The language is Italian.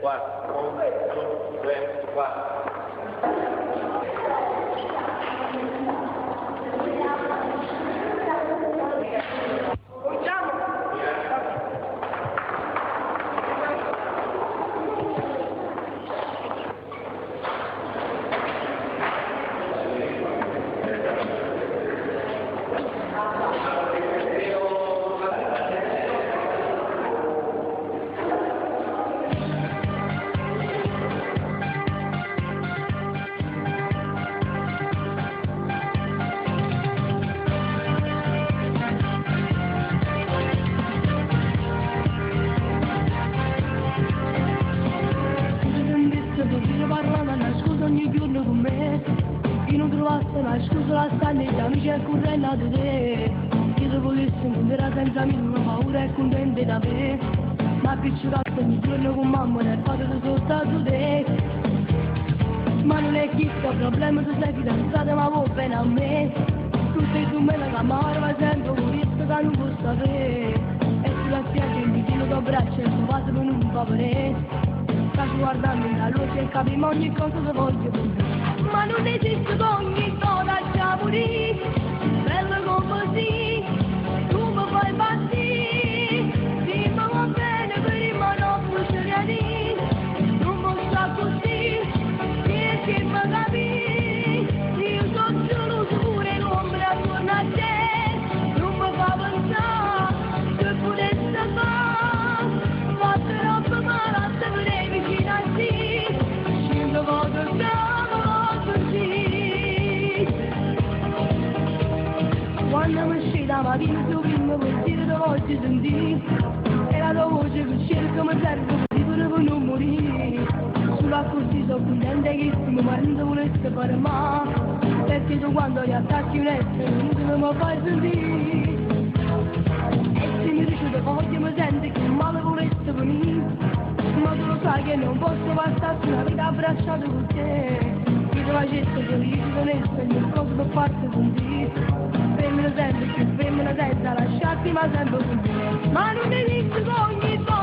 4, 1, 2, 3, 4. Ma scusa la stanetta, mi c'è correndo di te. Che se volessi incontrare senza me non ho paura e contente da me. Ma che ci cazzo ogni giorno con mamma nel fatto di soltanto te. Ma non è questo il problema, tu sei fidanzata ma vuoi bene a me. Tu sei su me la camera ma sempre con questo che non può sapere. E sulla spiaggia il vicino tuo braccio e tu fate per un favore. Stai guardando in la luce e capiamo ogni cosa che voglio dire. Ma non esiste ogni cosa già morì, bello così, tu mi fai impazzire, sì ma va bene prima non funzioni, non mi sta così, perché mi capisci, io sono solo pure l'ombra attorno a te, non mi fa pensare, se potesse fare, fate roba male, se vorrei vicino a te, scendo vado bene. Quando mi uscita la mattina il tuo primo pensiero ti voglio sentire. E la tua voce che cerca mi serve per non morire. Sulla così sono contenta che il mio marito volesse fare male. Perché tu quando gli attacchi un essere non mi fai sentire. E se mi dici che voglio mi senti che male volesse venire. Ma tu lo sai che non posso passarti una vita abbracciata con te. Che ti facesse felice non essere il proprio per farti sentire. Femmina sempre più, femmina senza lasciarti ma sempre con te. Ma non esiste ogni volta.